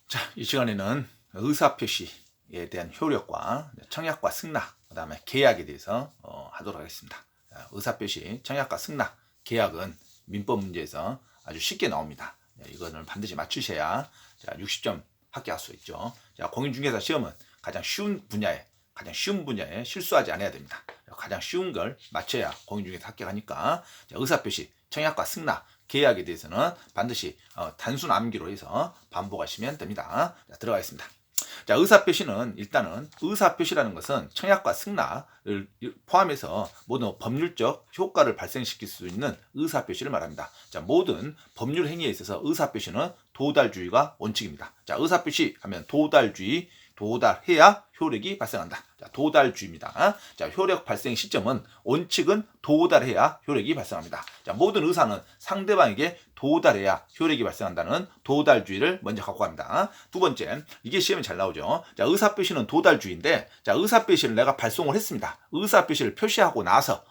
자, 이 시간에는 의사표시에 대한 효력과 청약과 승낙, 그 다음에 계약에 대해서 하도록 하겠습니다. 자, 의사표시, 청약과 승낙, 계약은 민법 문제에서 아주 쉽게 나옵니다. 이거는 반드시 맞추셔야 60점 합격할 수 있죠. 자, 공인중개사 시험은 가장 쉬운 분야에 실수하지 않아야 됩니다. 가장 쉬운 걸 맞춰야 공인중개사 합격하니까 의사표시, 청약과 승낙, 계약에 대해서는 반드시 단순 암기로 해서 반복하시면 됩니다. 자, 들어가겠습니다. 자, 의사표시는 일단은 의사표시라는 것은 청약과 승낙을 포함해서 모든 법률적 효과를 발생시킬 수 있는 의사표시를 말합니다. 자, 모든 법률 행위에 있어서 의사표시는 도달주의가 원칙입니다. 자, 의사표시 하면 도달주의, 도달해야 효력이 발생한다. 자, 도달주의입니다. 자, 효력 발생 시점은 원칙은 도달해야 효력이 발생합니다. 자, 모든 의사는 상대방에게 도달해야 효력이 발생한다는 도달주의를 먼저 갖고 갑니다. 두 번째, 이게 시험에 잘 나오죠. 자, 의사표시는 도달주의인데, 자, 의사표시를 내가 발송을 했습니다. 의사표시를 표시하고 나서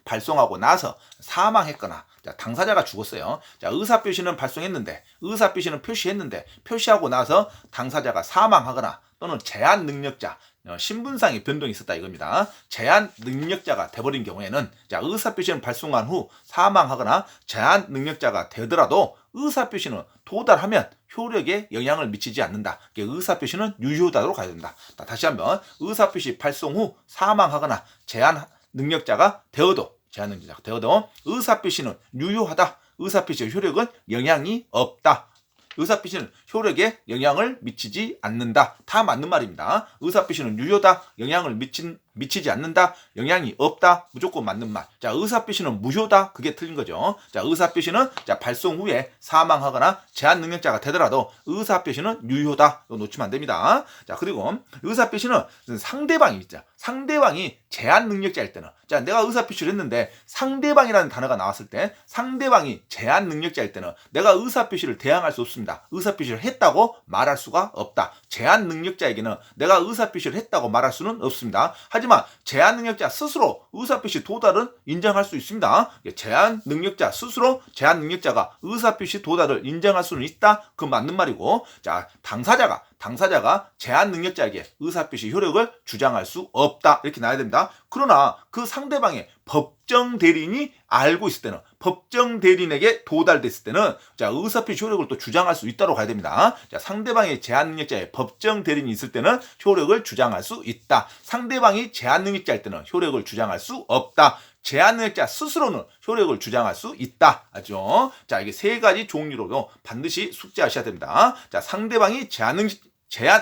발송하고 나서 사망했거나, 자, 당사자가 죽었어요. 자, 의사표시는 발송했는데, 의사표시는 표시했는데, 표시하고 나서 당사자가 사망하거나 또는 제한 능력자, 신분상의 변동이 있었다 이겁니다. 제한 능력자가 돼버린 경우에는, 자, 의사표시는 발송한 후 사망하거나 제한 능력자가 되더라도 의사표시는 도달하면 효력에 영향을 미치지 않는다. 의사표시는 유효하도록 가야 된다. 다시 한번, 의사표시 발송 후 사망하거나 제한 능력자가 되어도 의사표시는 유효하다. 의사표시의 효력은 영향이 없다. 의사표시는 효력에 영향을 미치지 않는다. 다 맞는 말입니다. 의사표시는 유효다. 영향을 미치지 않는다. 영향이 없다. 무조건 맞는 말. 자, 의사표시는 무효다. 그게 틀린 거죠. 자, 의사표시는 발송 후에 사망하거나 제한 능력자가 되더라도 의사표시는 유효다. 이거 놓치면 안 됩니다. 자, 그리고 의사표시는 상대방이 있죠. 상대방이 제한 능력자일 때는, 자, 내가 의사표시를 했는데 상대방이라는 단어가 나왔을 때, 상대방이 제한 능력자일 때는 내가 의사표시를 대항할 수 없습니다. 의사표시를 했다고 말할 수가 없다. 제한 능력자에게는 내가 의사표시를 했다고 말할 수는 없습니다. 하지만 제한 능력자 스스로 의사표시 도달은 인정할 수 있습니다. 제한 능력자 스스로 제한 능력자가 의사표시 도달을 인정할 수는 있다. 그 맞는 말이고, 자, 당사자가 제한 능력자에게 의사표시 효력을 주장할 수 없다. 이렇게 나와야 됩니다. 그러나 그 상대방의 법정 대리인이 알고 있을 때는, 법정 대리인에게 도달됐을 때는, 자, 의사표시 효력을 또 주장할 수 있다고 가야 됩니다. 자, 상대방의 제한 능력자의 법정 대리인이 있을 때는 효력을 주장할 수 있다. 상대방이 제한 능력자일 때는 효력을 주장할 수 없다. 제한 능력자 스스로는 효력을 주장할 수 있다. 알죠? 자, 이게 세 가지 종류로 반드시 숙지하셔야 됩니다. 자, 상대방이 제한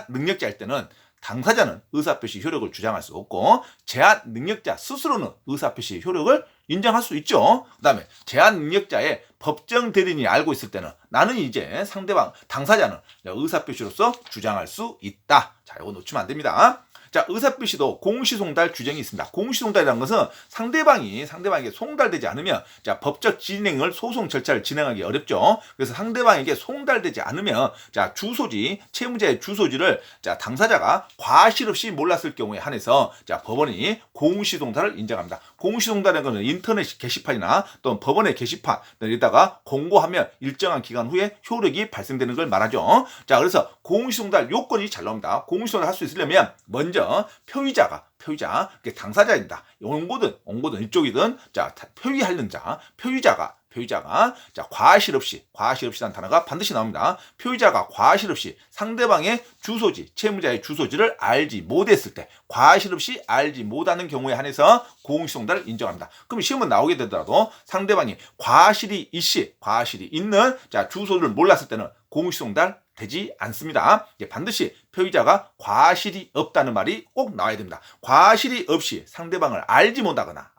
능력자일 때는 당사자는 의사표시 효력을 주장할 수 없고, 제한 능력자 스스로는 의사표시 효력을 인정할 수 있죠. 그 다음에 제한 능력자의 법정 대리인이 알고 있을 때는 나는 이제 당사자는 의사표시로서 주장할 수 있다. 자, 이거 놓치면 안 됩니다. 자, 의사표시도 공시송달 규정이 있습니다. 공시송달이라는 것은 상대방에게 송달되지 않으면, 자, 법적 진행을, 소송 절차를 진행하기 어렵죠. 그래서 상대방에게 송달되지 않으면, 자, 채무자의 주소지를, 자, 당사자가 과실 없이 몰랐을 경우에 한해서, 자, 법원이 공시송달을 인정합니다. 공시송달이라는 것은 인터넷 게시판이나 또는 법원의 게시판에다가 공고하면 일정한 기간 후에 효력이 발생되는 걸 말하죠. 자, 그래서 공시송달 요건이 잘 나옵니다. 공시송달 할 수 있으려면 먼저 표의자, 당사자입니다. 원고든 이쪽이든, 자, 표의하는 자, 표의자가 자, 과실 없이라는 단어가 반드시 나옵니다. 표의자가 과실 없이 상대방의 채무자의 주소지를 알지 못했을 때, 과실 없이 알지 못하는 경우에 한해서 공시송달을 인정합니다. 그럼 시험은 나오게 되더라도 상대방이 과실이 있는, 자, 주소를 몰랐을 때는 공시송달 되지 않습니다. 반드시 표의자가 과실이 없다는 말이 꼭 나와야 됩니다. 과실이 없이 상대방을 알지 못하거나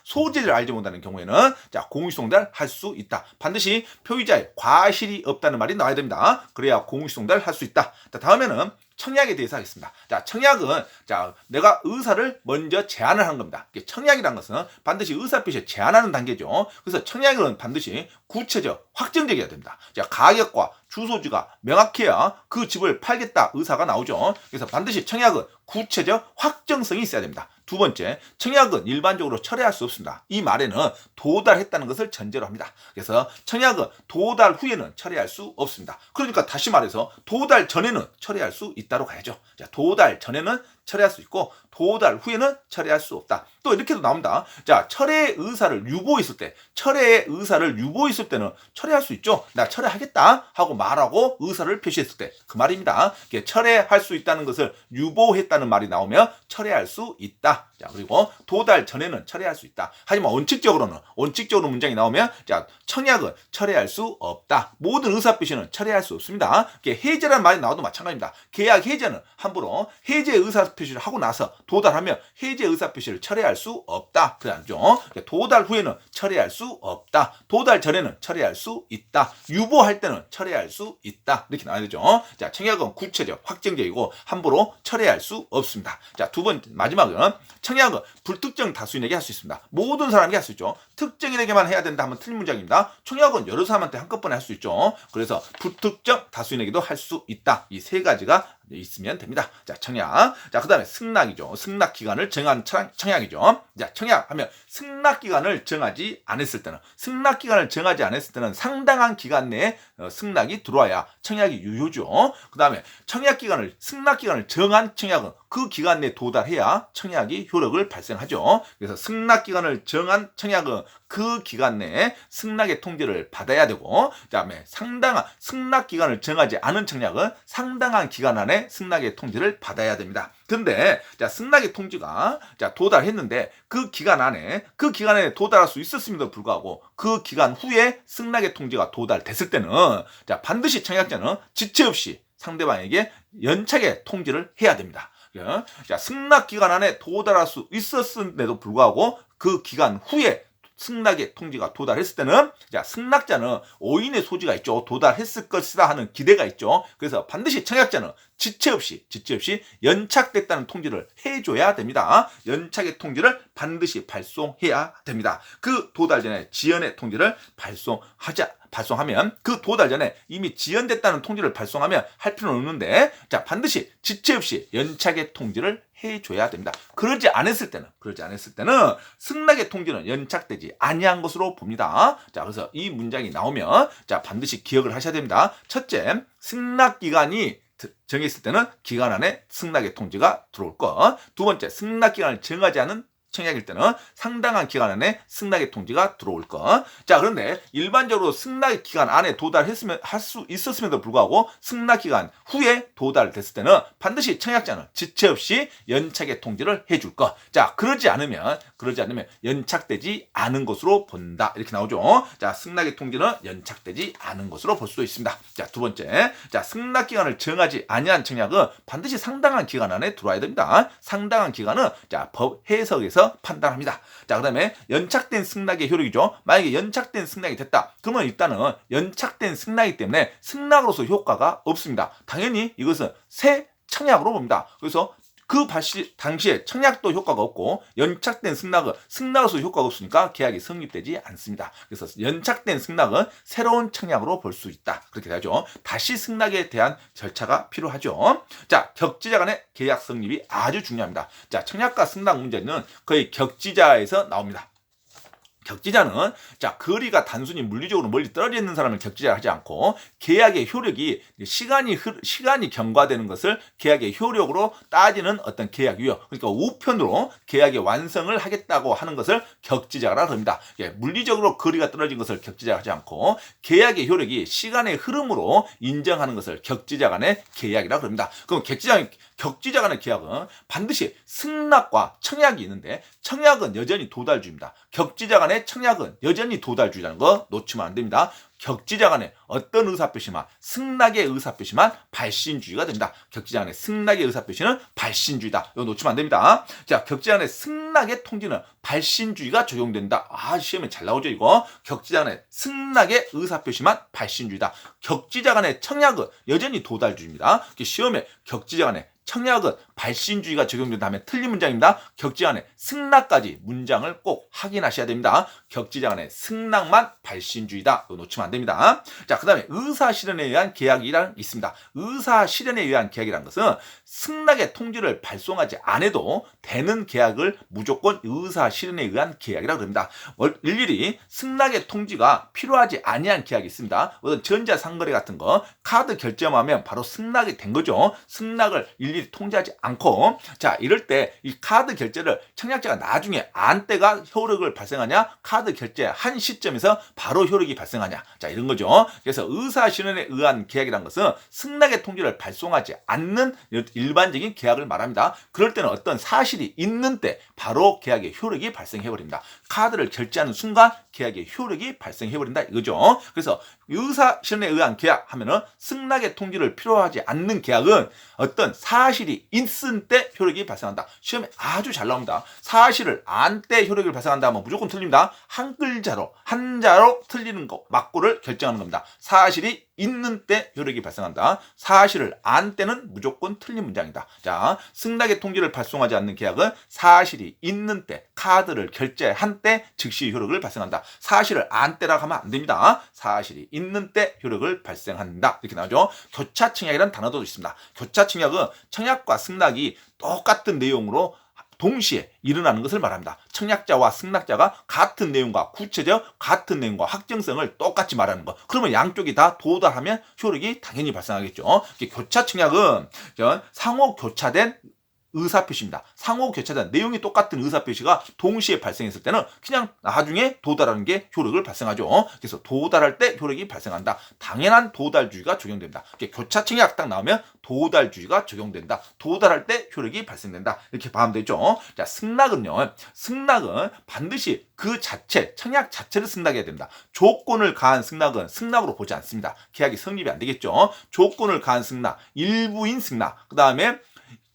소재를 알지 못하는 경우에는, 자, 공시송달 할 수 있다. 반드시 표의자의 과실이 없다는 말이 나와야 됩니다. 그래야 공시송달 할 수 있다. 자, 다음에는 청약에 대해서 하겠습니다. 자, 청약은, 자, 내가 의사를 먼저 제안을 하는 겁니다. 청약이라는 것은 반드시 의사표시에 제안하는 단계죠. 그래서 청약은 반드시 구체적, 확정적이어야 됩니다. 자, 가격과 주소지가 명확해야 그 집을 팔겠다 의사가 나오죠. 그래서 반드시 청약은 구체적 확정성이 있어야 됩니다. 두 번째, 청약은 일반적으로 철회할 수 없습니다. 이 말에는 도달했다는 것을 전제로 합니다. 그래서 청약은 도달 후에는 철회할 수 없습니다. 그러니까 다시 말해서 도달 전에는 철회할 수 있다로 가야죠. 자, 도달 전에는 철회할 수 있고 도달 후에는 철회할 수 없다. 또 이렇게도 나옵니다. 자, 철회의 의사를 유보했을 때, 철회의 의사를 유보했을 때는 철회할 수 있죠. 나 철회하겠다 하고 말하고 의사를 표시했을 때 그 말입니다. 철회할 수 있다는 것을 유보했다는 말이 나오면 철회할 수 있다. 자, 그리고 도달 전에는 철회할 수 있다. 하지만 원칙적으로 문장이 나오면 자, 청약은 철회할 수 없다. 모든 의사표시는 철회할 수 없습니다. 해제라는 말이 나와도 마찬가지입니다. 계약 해제는 함부로 해제 의사표시를 하고 나서 도달하면 해제 의사표시를 철회할 수 없다. 그래야죠. 도달 후에는 철회할 수 없다. 도달 전에는 철회할 수 있다. 유보할 때는 철회할 수 있다. 이렇게 나와야 되죠. 자, 청약은 구체적, 확정적이고 함부로 철회할 수 없습니다. 자, 두 번째, 마지막은 청약은 불특정 다수인에게 할 수 있습니다. 모든 사람에게 할 수 있죠. 특정인에게만 해야 된다 하면 틀린 문장입니다. 청약은 여러 사람한테 한꺼번에 할 수 있죠. 그래서 불특정 다수인에게도 할 수 있다. 이 세 가지가 있으면 됩니다. 자, 청약. 자, 그 다음에 승낙이죠. 승낙 기간을 정한 청약이죠. 자, 청약하면 승낙 기간을 정하지 않았을 때는, 상당한 기간 내에 승낙이 들어와야 청약이 유효죠. 그 다음에 승낙 기간을 정한 청약은 그 기간 내에 도달해야 청약이 효력을 발생하죠. 그래서 승낙 기간을 정한 청약은 그 기간 내에 승낙의 통지를 받아야 되고, 그다음에 승낙 기간을 정하지 않은 청약은 상당한 기간 안에 승낙의 통지를 받아야 됩니다. 근데 자, 승낙의 통지가 자, 도달했는데 그 기간에 도달할 수 있었음에도 불구하고 그 기간 후에 승낙의 통지가 도달됐을 때는 자, 반드시 청약자는 지체 없이 상대방에게 연착의 통지를 해야 됩니다. 자, 승낙 기간 안에 도달할 수 있었음에도 불구하고 그 기간 후에 승낙의 통지가 도달했을 때는 자, 승낙자는 오인의 소지가 있죠. 도달했을 것이다 하는 기대가 있죠. 그래서 반드시 청약자는 지체 없이 연착됐다는 통지를 해줘야 됩니다. 연착의 통지를 반드시 발송해야 됩니다. 그 도달 전에 지연의 통지를 발송하면 그 도달 전에 이미 지연됐다는 통지를 발송하면 할 필요는 없는데 자, 반드시 지체 없이 연착의 통지를 해줘야 됩니다. 그러지 않았을 때는 승낙의 통지는 연착되지 아니한 것으로 봅니다. 자, 그래서 이 문장이 나오면 자, 반드시 기억을 하셔야 됩니다. 첫째, 승낙 기간이 정했을 때는 기간 안에 승낙의 통지가 들어올 것. 두 번째, 승낙 기간을 정하지 않은 청약일 때는 상당한 기간 안에 승낙의 통지가 들어올 것. 자, 그런데 일반적으로 승낙의 기간 안에 할 수 있었음에도 불구하고 승낙 기간 후에 도달됐을 때는 반드시 청약자는 지체 없이 연착의 통지를 해줄 것. 자, 그러지 않으면 연착되지 않은 것으로 본다. 이렇게 나오죠. 자, 승낙의 통지는 연착되지 않은 것으로 볼 수 있습니다. 자, 두 번째, 자, 승낙 기간을 정하지 아니한 청약은 반드시 상당한 기간 안에 들어와야 됩니다. 상당한 기간은 자, 법 해석에서 판단합니다. 자, 그 다음에 연착된 승낙의 효력이죠. 만약에 연착된 승낙이 됐다. 그러면 일단은 연착된 승낙이기 때문에 승낙으로서 효과가 없습니다. 당연히 이것은 새 청약으로 봅니다. 그래서 그 당시에 청약도 효과가 없고 연착된 승낙으로서 효과가 없으니까 계약이 성립되지 않습니다. 그래서 연착된 승낙은 새로운 청약으로 볼 수 있다. 그렇게 되죠. 다시 승낙에 대한 절차가 필요하죠. 자, 격지자 간의 계약 성립이 아주 중요합니다. 자, 청약과 승낙 문제는 거의 격지자에서 나옵니다. 격지자는 자, 거리가 단순히 물리적으로 멀리 떨어져 있는 사람을 격지자 하지 않고 계약의 효력이 시간이 경과되는 것을 계약의 효력으로 따지는 어떤 계약 유효, 그러니까 우편으로 계약의 완성을 하겠다고 하는 것을 격지자라 합니다. 물리적으로 거리가 떨어진 것을 격지자 하지 않고 계약의 효력이 시간의 흐름으로 인정하는 것을 격지자 간의 계약이라고 합니다. 그럼 격지자 간의 계약은 반드시 승낙과 청약이 있는데 청약은 여전히 도달주의입니다. 격지자 간의 청약은 여전히 도달주의라는 거 놓치면 안 됩니다. 격지자 간의 어떤 의사표시만, 승낙의 의사표시만 발신주의가 됩니다. 격지자 간의 승낙의 의사표시는 발신주의다. 이거 놓치면 안 됩니다. 자, 격지자 간의 승낙의 통지는 발신주의가 적용된다. 아, 시험에 잘 나오죠, 이거. 격지자 간의 승낙의 의사표시만 발신주의다. 격지자 간의 청약은 여전히 도달주의입니다. 시험에 격지자 간의 청약은 발신주의가 적용된다면 틀린 문장입니다. 격지자 간의 승낙까지 문장을 꼭 확인하셔야 됩니다. 격지장안의 승낙만 발신주의다. 이거 놓치면 안 됩니다. 자, 그 다음에 의사실현에 의한 계약이란 있습니다. 의사실현에 의한 계약이란 것은 승낙의 통지를 발송하지 않아도 되는 계약을 무조건 의사실현에 의한 계약이라고 합니다. 일일이 승낙의 통지가 필요하지 아니한 계약이 있습니다. 어떤 전자상거래 같은 거 카드 결제하면 바로 승낙이 된 거죠. 승낙을 일일이 통지하지 않고, 자, 이럴 때 이 카드 결제를 청약자가 나중에 안 때가 효력을 발생하냐, 카드 결제한 시점에서 바로 효력이 발생하냐, 자, 이런 거죠. 그래서 의사실현에 의한 계약이란 것은 승낙의 통지를 발송하지 않는 일반적인 계약을 말합니다. 그럴 때는 어떤 사실이 있는 때 바로 계약의 효력이 발생해버립니다. 카드를 결제하는 순간 계약의 효력이 발생해버린다 이거죠. 그래서 의사실현에 의한 계약 하면은 승낙의 통지를 필요하지 않는 계약은 어떤 사실이 있을 때 효력이 발생한다. 시험에 아주 잘 나옵니다. 사실을 안 때 효력이 발생한다 하면 무조건 틀립니다. 한 글자로 한자로 틀리는 거 맞고를 결정하는 겁니다. 사실이 있는 때 효력이 발생한다. 사실을 안 때는 무조건 틀린 문장이다. 자, 승낙의 통지를 발송하지 않는 계약은 사실이 있는 때, 카드를 결제한 때 즉시 효력을 발생한다. 사실을 안 때라고 하면 안 됩니다. 사실이 있는 때 효력을 발생한다. 이렇게 나오죠. 교차청약이라는 단어도 있습니다. 교차청약은 청약과 승낙이 똑같은 내용으로 동시에 일어나는 것을 말합니다. 청약자와 승낙자가 같은 내용과 구체적 같은 내용과 확정성을 똑같이 말하는 것. 그러면 양쪽이 다 도달하면 효력이 당연히 발생하겠죠. 교차 청약은 상호 교차된 의사표시입니다. 상호 교차된 내용이 똑같은 의사표시가 동시에 발생했을 때는 그냥 나중에 도달하는 게 효력을 발생하죠. 그래서 도달할 때 효력이 발생한다. 당연한 도달주의가 적용된다. 교차 청약 딱 나오면 도달주의가 적용된다. 도달할 때 효력이 발생된다. 이렇게 봐면 되죠. 자, 승낙은요. 승낙은 반드시 그 자체, 청약 자체를 승낙해야 된다. 조건을 가한 승낙은 승낙으로 보지 않습니다. 계약이 성립이 안 되겠죠. 조건을 가한 승낙, 일부인 승낙, 그 다음에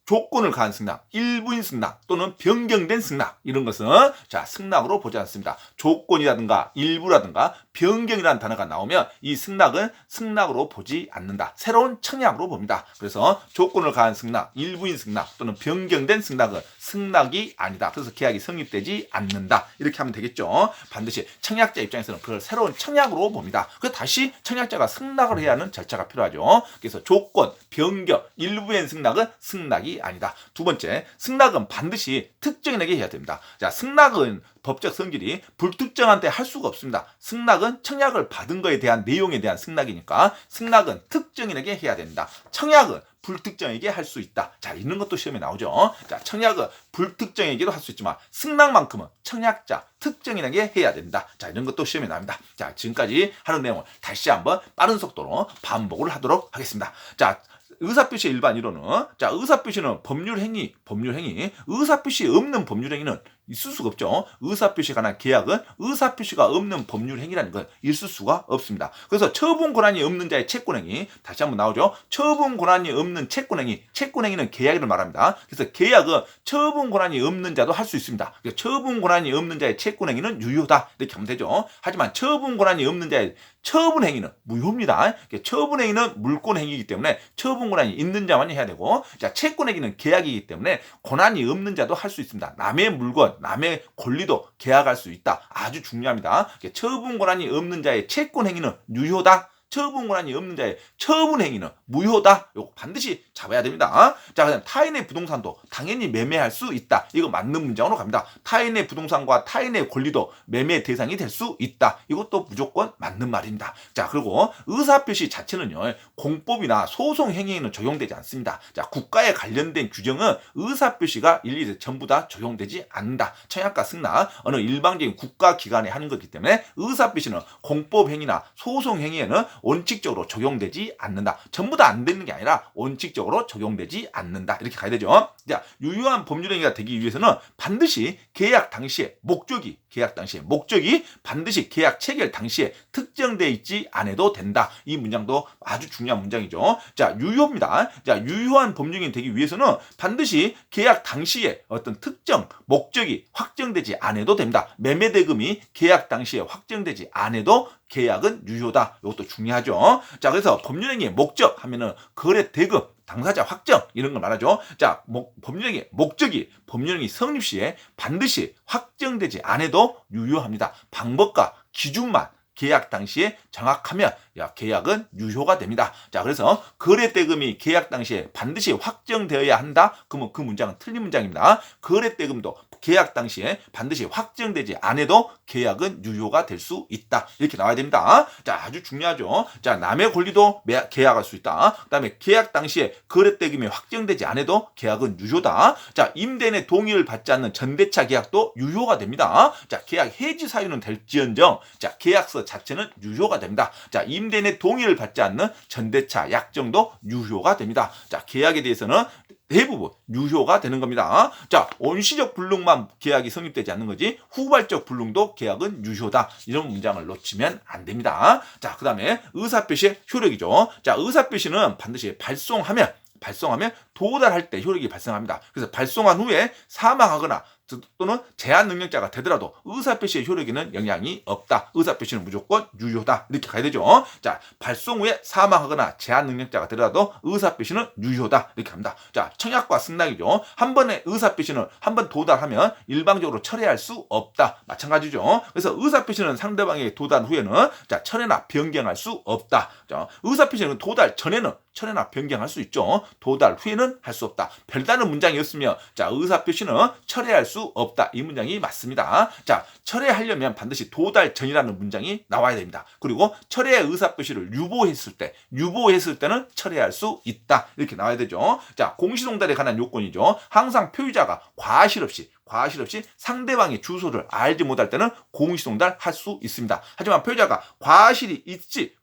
조건을 가한 승낙, 일부인 승낙 또는 변경된 승낙, 이런 것은 자, 승낙으로 보지 않습니다. 조건이라든가 일부라든가 변경이라는 단어가 나오면 이 승낙은 승낙으로 보지 않는다. 새로운 청약으로 봅니다. 그래서 조건을 가한 승낙, 일부인 승낙 또는 변경된 승낙은 승낙이 아니다. 그래서 계약이 성립되지 않는다. 이렇게 하면 되겠죠. 반드시 청약자 입장에서는 그걸 새로운 청약으로 봅니다. 그래서 다시 청약자가 승낙을 해야 하는 절차가 필요하죠. 그래서 조건, 변경, 일부인 승낙은 승낙이 아니다. 두 번째, 승낙은 반드시 특정인에게 해야 됩니다. 자, 승낙은 법적 성질이 불특정한테 할 수가 없습니다. 승낙은 청약을 받은 거에 대한 내용에 대한 승낙이니까 승낙은 특정인에게 해야 된다. 청약은 불특정에게 할 수 있다. 자, 이런 것도 시험에 나오죠. 자, 청약은 불특정에게도 할 수 있지만 승낙만큼은 청약자, 특정인에게 해야 된다. 자, 이런 것도 시험에 나옵니다. 자, 지금까지 하는 내용을 다시 한번 빠른 속도로 반복을 하도록 하겠습니다. 자, 의사표시의 일반 이론은, 자, 의사표시는 법률행위, 의사표시 없는 법률행위는 있을 수가 없죠. 의사표시에 관한 계약은 의사표시가 없는 법률행위라는 건 있을 수가 없습니다. 그래서 처분 권한이 없는 자의 채권행위, 다시 한번 나오죠. 처분 권한이 없는 채권행위, 채권행위는 계약을 말합니다. 그래서 계약은 처분 권한이 없는 자도 할 수 있습니다. 그래서 처분 권한이 없는 자의 채권행위는 유효다. 이렇게 하면 되죠. 하지만 처분 권한이 없는 자의 처분행위는 무효입니다. 처분행위는 물권행위이기 때문에 처분 권한이 있는 자만 해야 되고, 자, 채권행위는 계약이기 때문에 권한이 없는 자도 할 수 있습니다. 남의 물건, 남의 권리도 계약할 수 있다. 아주 중요합니다. 처분 권한이 없는 자의 채권행위는 유효다. 처분 권한이 없는 자의 처분행위는 무효다. 이거 반드시 잡아야 됩니다. 자, 그다음 타인의 부동산도 당연히 매매할 수 있다. 이거 맞는 문장으로 갑니다. 타인의 부동산과 타인의 권리도 매매 대상이 될 수 있다. 이것도 무조건 맞는 말입니다. 자, 그리고 의사표시 자체는요, 공법이나 소송행위에는 적용되지 않습니다. 자, 국가에 관련된 규정은 의사표시가 일일이 전부 다 적용되지 않는다. 청약과 승낙, 어느 일방적인 국가기관에 하는 거기 때문에 의사표시는 공법행위나 소송행위에는 원칙적으로 적용되지 않는다. 전부 다 안 되는 게 아니라 원칙적으로 적용되지 않는다. 이렇게 가야 되죠. 자, 유효한 법률행위가 되기 위해서는 반드시 계약 당시에 목적이 반드시 계약 체결 당시에 특정되어 있지 않아도 된다. 이 문장도 아주 중요한 문장이죠. 자, 유효입니다. 자, 유효한 법률행위 되기 위해서는 반드시 계약 당시에 어떤 특정 목적이 확정되지 않아도 됩니다. 매매 대금이 계약 당시에 확정되지 않아도 계약은 유효다. 이것도 중요하죠. 자, 그래서 법률행위의 목적 하면은 거래 대금, 당사자 확정 이런 걸 말하죠. 자, 법률행위 목적이 법률행위 성립 시에 반드시 확정되지 않아도 유효합니다. 방법과 기준만 계약 당시에 정확하면 계약은 유효가 됩니다. 자, 그래서 거래 대금이 계약 당시에 반드시 확정되어야 한다. 그러면 그 문장은 틀린 문장입니다. 거래 대금도 계약 당시에 반드시 확정되지 않아도 계약은 유효가 될 수 있다. 이렇게 나와야 됩니다. 자, 아주 중요하죠. 자, 남의 권리도 계약할 수 있다. 그다음에 계약 당시에 거래 대금이 확정되지 않아도 계약은 유효다. 자, 임대인의 동의를 받지 않는 전대차 계약도 유효가 됩니다. 자, 계약 해지 사유는 될지언정 자, 계약서 자체는 유효가 됩니다. 자, 임대인의 동의를 받지 않는 전대차 약정도 유효가 됩니다. 자, 계약에 대해서는 대부분 유효가 되는 겁니다. 자, 원시적 불능만 계약이 성립되지 않는 거지 후발적 불능도 계약은 유효다. 이런 문장을 놓치면 안 됩니다. 자, 그 다음에 의사표시의 효력이죠. 자, 의사표시는 반드시 발송하면 도달할 때 효력이 발생합니다. 그래서 발송한 후에 사망하거나 또는 제한 능력자가 되더라도 의사표시의 효력에는 영향이 없다. 의사표시는 무조건 유효다. 이렇게 가야 되죠. 자, 발송 후에 사망하거나 제한 능력자가 되더라도 의사표시는 유효다. 이렇게 합니다. 자, 청약과 승낙이죠. 한 번의 의사표시는 한 번 도달하면 일방적으로 철회할 수 없다. 마찬가지죠. 그래서 의사표시는 상대방에게 도달 후에는 자, 철회나 변경할 수 없다. 자, 의사표시는 도달 전에는 철회나 변경할 수 있죠. 도달 후에는 할 수 없다. 별다른 문장이었으며 자, 의사표시는 철회할 수 없다. 이 문장이 맞습니다. 자, 철회하려면 반드시 도달 전이라는 문장이 나와야 됩니다. 그리고 철회의 의사표시를 유보했을 때는 철회할 수 있다. 이렇게 나와야 되죠. 자, 공시송달에 관한 요건이죠. 항상 표의자가 과실 없이 상대방의 주소를 알지 못할 때는 공시송달 할 수 있습니다. 하지만 표의자가 과실이 있지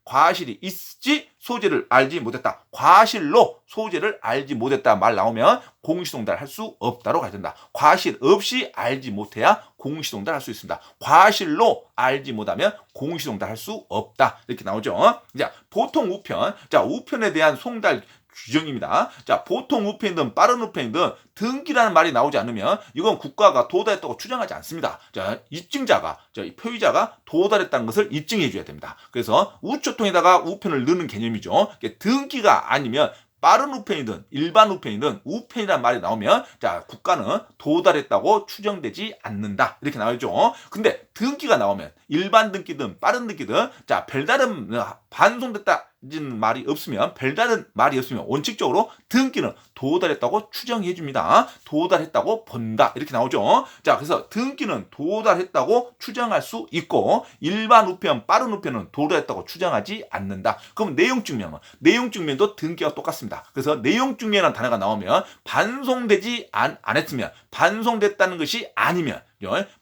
소재를 알지 못했다. 과실로 소재를 알지 못했다 말 나오면 공시송달 할 수 없다로 가야 된다. 과실 없이 알지 못해야 공시송달 할 수 있습니다. 과실로 알지 못하면 공시송달 할 수 없다. 이렇게 나오죠. 자, 보통 우편. 자, 우편에 대한 송달 규정입니다. 자, 보통 우편이든 빠른 우편이든 등기라는 말이 나오지 않으면 이건 국가가 도달했다고 추정하지 않습니다. 자, 입증자가, 표의자가 도달했다는 것을 입증해 줘야 됩니다. 그래서 우초통에다가 우편을 넣는 개념이죠. 등기가 아니면 빠른 우편이든 일반 우편이든 우편이라는 말이 나오면 자, 국가는 도달했다고 추정되지 않는다. 이렇게 나오죠. 근데 등기가 나오면 일반 등기든 빠른 등기든 자, 별다른 반송됐다 말이 없으면 원칙적으로 등기는 도달했다고 추정해 줍니다. 도달했다고 본다. 이렇게 나오죠. 자, 그래서 등기는 도달했다고 추정할 수 있고 일반 우편, 빠른 우편은 도달했다고 추정하지 않는다. 그럼 내용증명도 등기와 똑같습니다. 그래서 내용증명이라는 단어가 나오면 반송되지 않았으면 반송됐다는 것이 아니면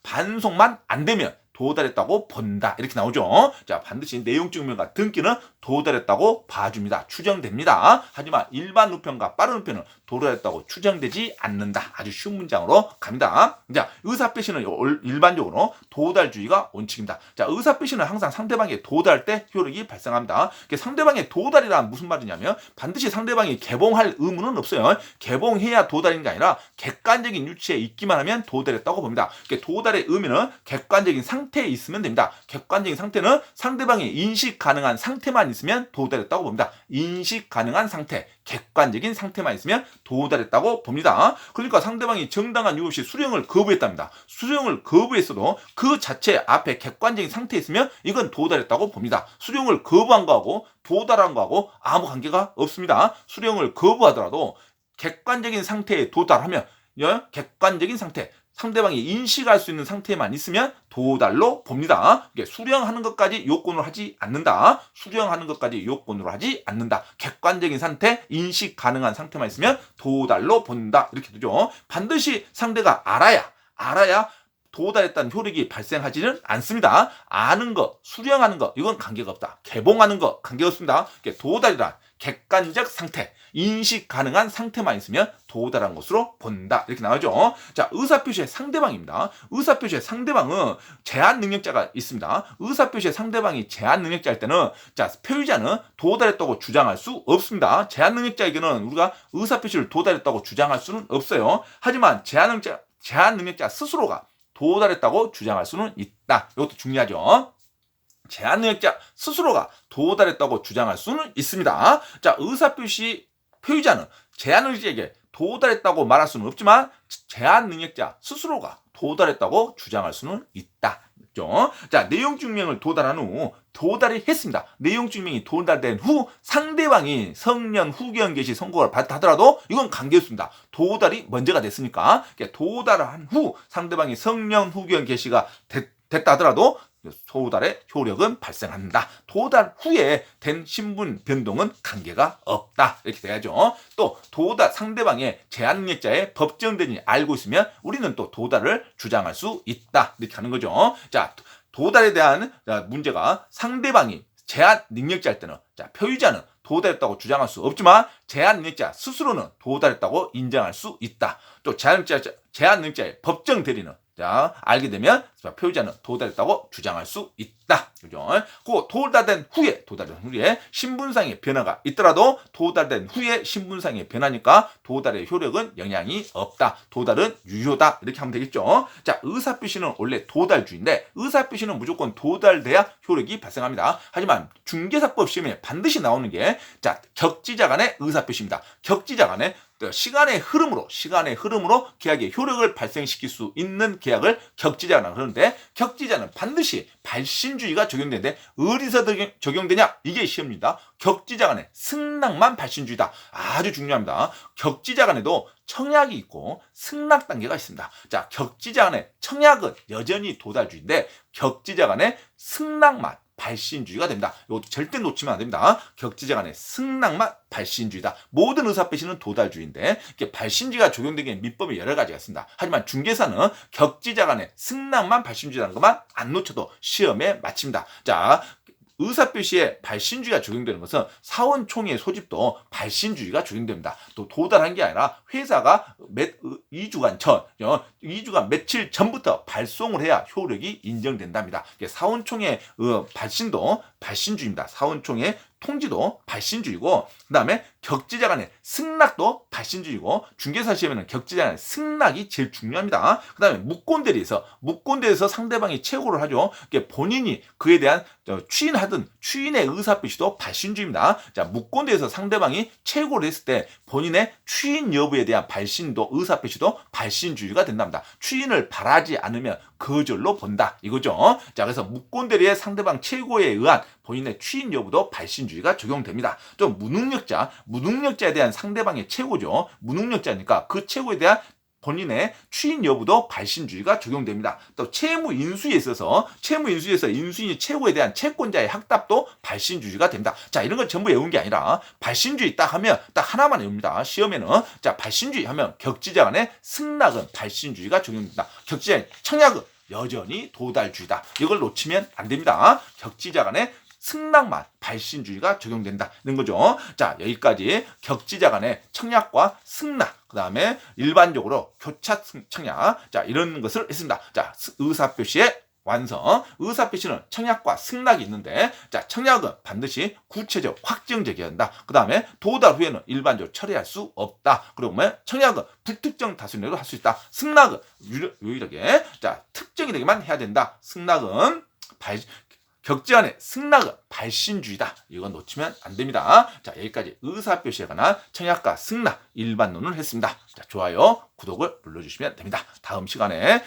반송만 안 되면 도달했다고 본다. 이렇게 나오죠. 자, 반드시 내용증명과 등기는 도달했다고 봐줍니다. 추정됩니다. 하지만 일반 우편과 빠른 우편은 도달했다고 추정되지 않는다. 아주 쉬운 문장으로 갑니다. 자, 의사표시는 일반적으로 도달주의가 원칙입니다. 자, 의사표시는 항상 상대방에게 도달할 때 효력이 발생합니다. 상대방의 도달이란 무슨 말이냐면 반드시 상대방이 개봉할 의무는 없어요. 개봉해야 도달인 게 아니라 객관적인 위치에 있기만 하면 도달했다고 봅니다. 도달의 의미는 객관적인 상태에 있으면 됩니다. 객관적인 상태는 상대방이 인식 가능한 상태만 있으면 도달했다고 봅니다. 인식 가능한 상태, 객관적인 상태만 있으면 도달했다고 봅니다. 그러니까 상대방이 정당한 이유 없이 수령을 거부했답니다. 수령을 거부했어도 그 자체 앞에 객관적인 상태에 있으면 이건 도달했다고 봅니다. 수령을 거부한 거하고 도달한 거하고 아무 관계가 없습니다. 수령을 거부하더라도 객관적인 상태에 도달하면 객관적인 상태, 상대방이 인식할 수 있는 상태만 있으면 도달로 봅니다. 수령하는 것까지 요건으로 하지 않는다. 객관적인 상태, 인식 가능한 상태만 있으면 도달로 본다. 이렇게 되죠. 반드시 상대가 알아야 도달했다는 효력이 발생하지는 않습니다. 아는 거, 수령하는 거 이건 관계가 없다. 개봉하는 거 관계가 없습니다. 도달이란 객관적 상태, 인식 가능한 상태만 있으면 도달한 것으로 본다. 이렇게 나오죠. 자, 의사표시의 상대방입니다. 의사표시의 상대방은 제한 능력자가 있습니다. 의사표시의 상대방이 제한 능력자일 때는 자, 표의자는 도달했다고 주장할 수 없습니다. 제한 능력자에게는 우리가 의사표시를 도달했다고 주장할 수는 없어요. 하지만 제한 능력자 스스로가 도달했다고 주장할 수는 있다. 이것도 중요하죠. 제한 능력자 스스로가 도달했다고 주장할 수는 있습니다. 자, 의사표시 표의자는 제한 능력자에게 도달했다고 말할 수는 없지만 제한 능력자 스스로가 도달했다고 주장할 수는 있다. 그렇죠? 자, 내용 증명을 도달한 후 도달이 했습니다. 내용 증명이 도달된 후 상대방이 성년 후견 개시 선고를 받더라도 이건 관계없습니다. 도달이 먼저가 됐으니까 도달한 후 상대방이 성년 후견 개시가 됐다 하더라도 도달의 효력은 발생한다. 도달 후에 된 신분 변동은 관계가 없다. 이렇게 돼야죠. 또 도달 상대방의 제한 능력자의 법정 대리인이 알고 있으면 우리는 또 도달을 주장할 수 있다. 이렇게 하는 거죠. 자, 도달에 대한 문제가 상대방이 제한 능력자일 때는 표의자는 도달했다고 주장할 수 없지만 제한 능력자 스스로는 도달했다고 인정할 수 있다. 또 제한 능력자의 법정 대리는 알게 되면 표의자는 도달했다고 주장할 수 있다. 그죠? 그 도달된 후에 신분상의 변화가 있더라도 도달된 후에 신분상의 변화니까 도달의 효력은 영향이 없다. 도달은 유효다. 이렇게 하면 되겠죠. 자, 의사표시는 원래 도달주의인데 의사표시는 무조건 도달돼야 효력이 발생합니다. 하지만 중개사법 시험에 반드시 나오는 게 격지자 간의 의사표시입니다. 격지자 간의 시간의 흐름으로 계약의 효력을 발생시킬 수 있는 계약을 격지자라고 하는데 격지자는 반드시 발신주의가 적용되는데 어디서 적용되냐? 이게 시험입니다. 격지자 간의 승낙만 발신주의다. 아주 중요합니다. 격지자 간에도 청약이 있고 승낙 단계가 있습니다. 자, 격지자 간의 청약은 여전히 도달주의인데 격지자 간의 승낙만 발신주의가 됩니다. 이것도 절대 놓치면 안 됩니다. 격지자 간의 승낙만 발신주의다. 모든 의사표시는 도달주의인데 이게 발신주의가 적용되기에 민법이 여러 가지가 있습니다. 하지만 중개사는 격지자 간의 승낙만 발신주의라는 것만 안 놓쳐도 시험에 맞춥니다. 자, 의사표시에 발신주의가 적용되는 것은 사원총회 소집도 발신주의가 적용됩니다. 또 도달한 게 아니라 회사가 2주간 며칠 전부터 발송을 해야 효력이 인정된답니다. 사원총회 발신도 발신주의입니다. 사원총회 통지도 발신주의고 그 다음에 격지자 간의 승낙도 발신주의고 중개사 시험에는 격지자 간의 승낙이 제일 중요합니다. 그 다음에 묵건대에서 상대방이 최고를 하죠. 본인이 그에 대한 추인하든 추인의 의사표시도 발신주의입니다. 자, 묵건대에서 상대방이 최고를 했을 때 본인의 추인 여부에 대한 발신도 의사표시도 발신주의가 된답니다. 추인을 바라지 않으면 거절로 본다 이거죠. 자, 그래서 묵건대리의 상대방 최고에 의한 본인의 추인 여부도 발신주의가 적용됩니다. 좀 무능력자에 대한 상대방의 최고죠. 무능력자니까 그 최고에 대한 본인의 추인 여부도 발신주의가 적용됩니다. 또 채무인수에 있어서 인수인이 최고에 대한 채권자의 확답도 발신주의가 됩니다. 자, 이런 걸 전부 외운 게 아니라 발신주의 딱 하면 딱 하나만 외웁니다. 시험에는 자, 발신주의 하면 격지자 간의 승낙은 발신주의가 적용됩니다. 격지자의 청약은 여전히 도달주의다. 이걸 놓치면 안 됩니다. 격지자 간의 승낙만 발신주의가 적용된다는 거죠. 자, 여기까지 격지자 간의 청약과 승낙, 그 다음에 일반적으로 교차 청약, 자, 이런 것을 했습니다. 자, 의사표시의 완성. 의사표시는 청약과 승낙이 있는데, 자, 청약은 반드시 구체적, 확정적이어야 한다. 그 다음에 도달 후에는 일반적으로 처리할 수 없다. 그리고 청약은 불특정 다수내로 할 수 있다. 승낙은 유일하게, 자, 특정이 되게만 해야 된다. 승낙은 격지 간의 승낙은 발신주의다. 이건 놓치면 안 됩니다. 자, 여기까지 의사표시에 관한 청약과 승낙 일반론을 했습니다. 자, 좋아요, 구독을 눌러주시면 됩니다. 다음 시간에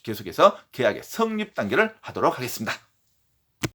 계속해서 계약의 성립 단계를 하도록 하겠습니다.